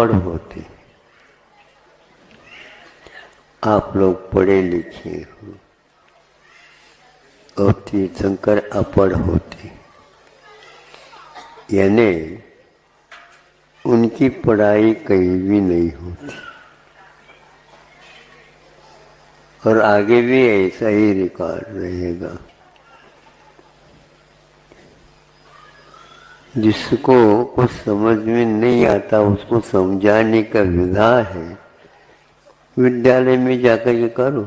अपढ़ होते। आप लोग पढ़े लिखे हो और तीर्थंकर अपढ़ होते, यानी उनकी पढ़ाई कहीं भी नहीं होती और आगे भी ऐसा ही रिकॉर्ड रहेगा। जिसको कुछ समझ में नहीं आता उसको समझाने का विधा है, विद्यालय में जाकर ये करो,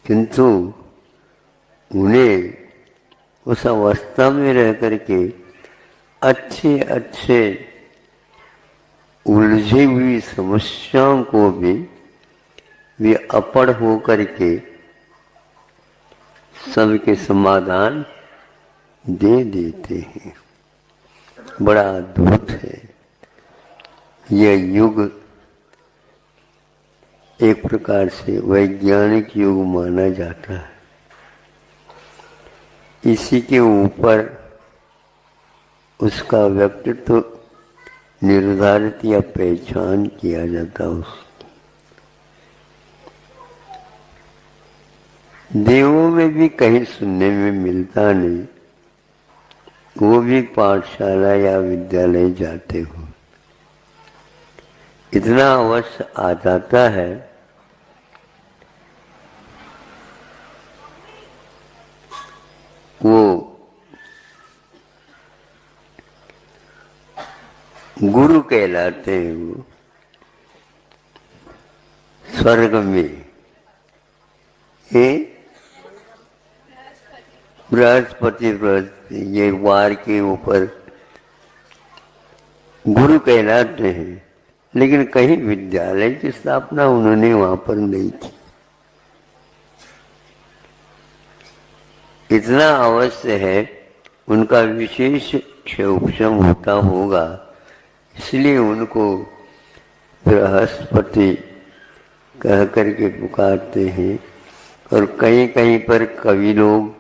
किंतु उन्हें उस अवस्था में रह करके अच्छे अच्छे उलझी हुई समस्याओं को भी वे अपढ़ हो करके सबके समाधान दे देते हैं। बड़ा अद्भुत है यह युग, एक प्रकार से वैज्ञानिक युग माना जाता है। इसी के ऊपर उसका व्यक्तित्व निर्धारित या पहचान किया जाता है। देवों में भी कहीं सुनने में मिलता नहीं, वो भी पाठशाला या विद्यालय जाते हो। इतना अवश्य आ जाता है वो गुरु कहलाते हैं। वो स्वर्ग में बृहस्पति ये वार के ऊपर गुरु कहलाते हैं, लेकिन कहीं विद्यालय की स्थापना उन्होंने वहां पर नहीं की। इतना अवश्य है उनका विशेष क्षोभम होता होगा, इसलिए उनको बृहस्पति कह करके पुकारते हैं। और कहीं कहीं पर कवि लोग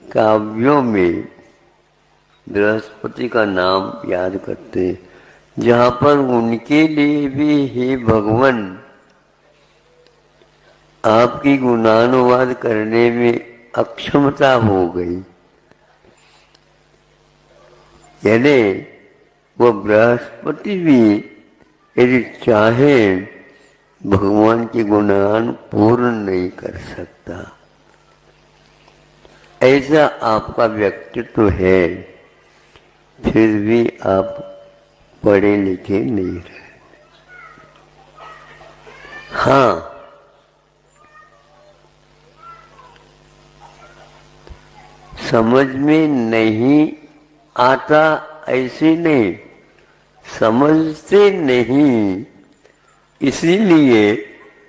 काव्यों में बृहस्पति का नाम याद करते हैं, जहाँ पर उनके लिए भी हे भगवान आपकी गुणानुवाद करने में अक्षमता हो गई, यानी वो बृहस्पति भी यदि चाहे भगवान के गुणगान पूर्ण नहीं कर सकता। ऐसा आपका व्यक्तित्व है, फिर भी आप पढ़े लिखे नहीं रहे। हाँ, समझ में नहीं आता ऐसे नहीं, समझते नहीं, इसीलिए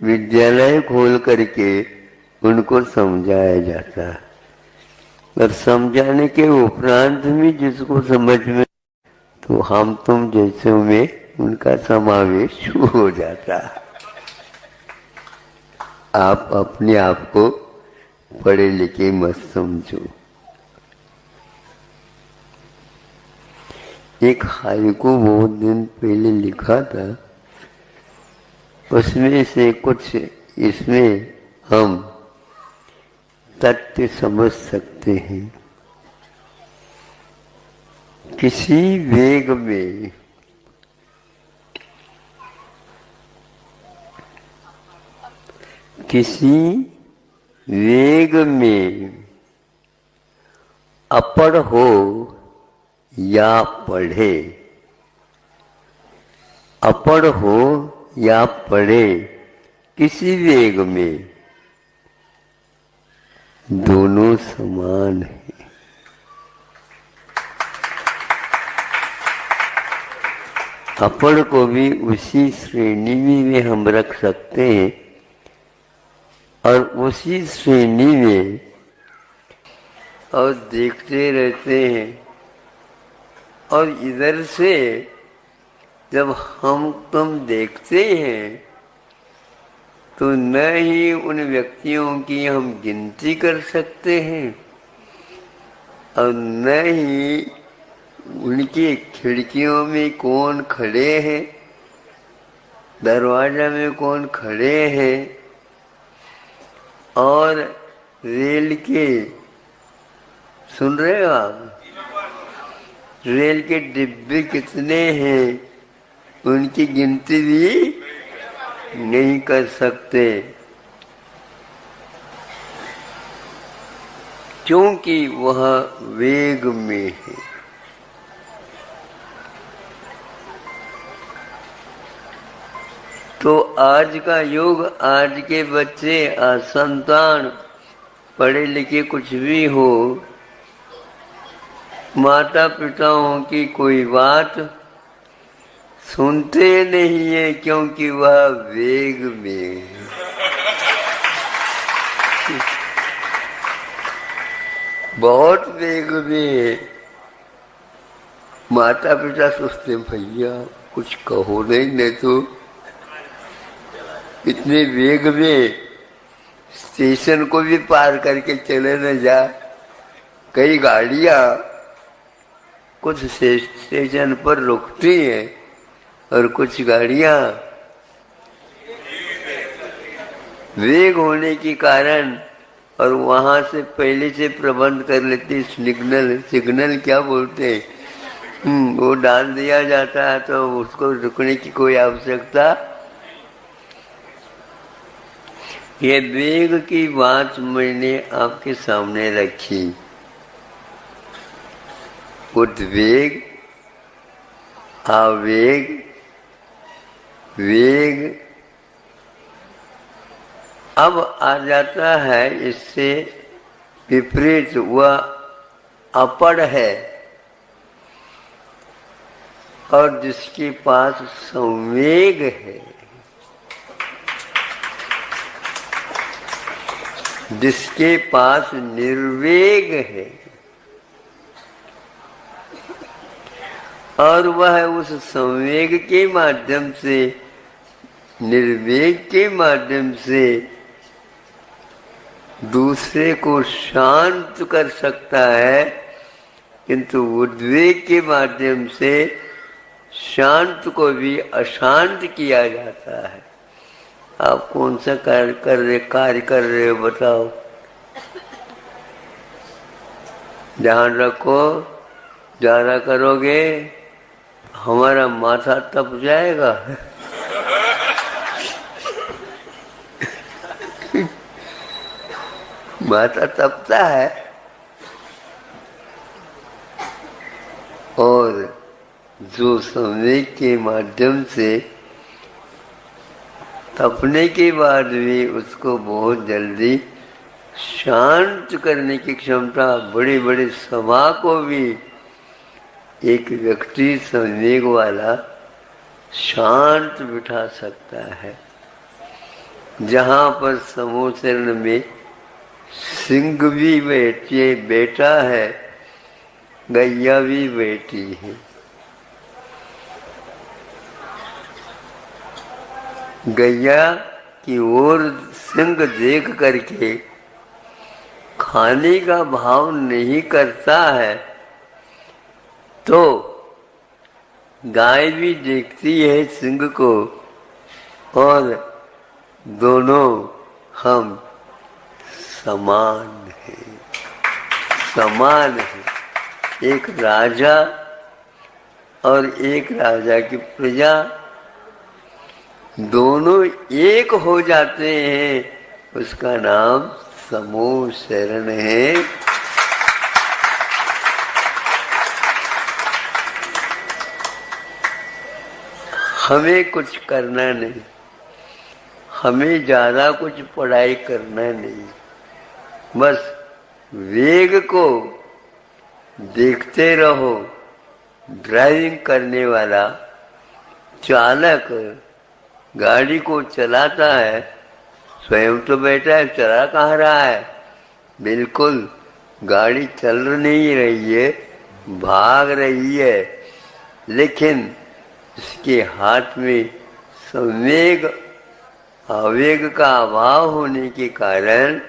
विद्यालय खोल करके उनको समझाया जाता है। और समझाने के उपरांत भी जिसको समझ में, तो हम तुम जैसे में उनका समावेश हो जाता है। आप अपने आप को पढ़े लिखे मत समझो। एक हाइकू बहुत दिन पहले लिखा था, उसमें से कुछ इसमें हम तथ्य समझ सकते हैं। किसी वेग में अपढ़ हो या पढ़े, अपढ़ हो या पढ़े, किसी वेग में दोनों समान है। अपढ़ को भी उसी श्रेणी में हम रख सकते हैं और उसी श्रेणी में और देखते रहते हैं। और इधर से जब हम तुम देखते हैं तो न ही उन व्यक्तियों की हम गिनती कर सकते हैं और न ही उनकी खिड़कियों में कौन खड़े हैं दरवाजा में कौन खड़े हैं और रेल के, सुन रहे हो आप, रेल के डिब्बे कितने हैं उनकी गिनती भी नहीं कर सकते, क्योंकि वह वेग में है। तो आज का युग, आज के बच्चे, आज संतान पढ़े लिखे कुछ भी हो, माता पिताओं की कोई बात सुनते नहीं है, क्योंकि वह वेग में है। बहुत वेग में है। माता पिता सोचते भैया कुछ कहो नहीं तो इतने वेग में स्टेशन को भी पार करके चले न जा। कई गाड़ियां कुछ स्टेशन पर रुकती हैं और कुछ गाड़ियां वेग होने के कारण और वहां से पहले से प्रबंध कर लेती, सिग्नल क्या बोलते हैं, वो डाल दिया जाता है, तो उसको रुकने की कोई आवश्यकता। ये वेग की बात मैंने आपके सामने रखी। उद्वेग, आवेग, वेग अब आ जाता है इससे विपरीत, वह अपड़ है और जिसके पास संवेग है, जिसके पास निर्वेग है, और वह उस संवेग के माध्यम से, निर्वेग के माध्यम से दूसरे को शांत कर सकता है, किंतु उद्वेग के माध्यम से शांत को भी अशांत किया जाता है। आप कौन सा कार्य कर रहे हो बताओ? ध्यान रखो, ज्यादा करोगे हमारा माथा तप जाएगा। माथा तपता है और जो संवेग के माध्यम से तपने के बाद भी उसको बहुत जल्दी शांत करने की क्षमता, बड़ी बड़ी सभा को भी एक व्यक्ति संवेग वाला शांत बिठा सकता है। जहाँ पर समूह चरण में सिंह भी बैठा है, गैया भी बैठी है। गैया की ओर सिंह देख करके खाने का भाव नहीं करता है, तो गाय भी देखती है सिंह को, और दोनों हम समान हैं, समान हैं। एक राजा और एक राजा की प्रजा दोनों एक हो जाते हैं, उसका नाम समूह शरण है। हमें कुछ करना नहीं, हमें ज्यादा कुछ पढ़ाई करना नहीं, बस वेग को देखते रहो। ड्राइविंग करने वाला चालक गाड़ी को चलाता है, स्वयं तो बैठा है, चला कहाँ रहा है? बिल्कुल गाड़ी चल नहीं रही है, भाग रही है, लेकिन इसके हाथ में संवेग, आवेग का अभाव होने के कारण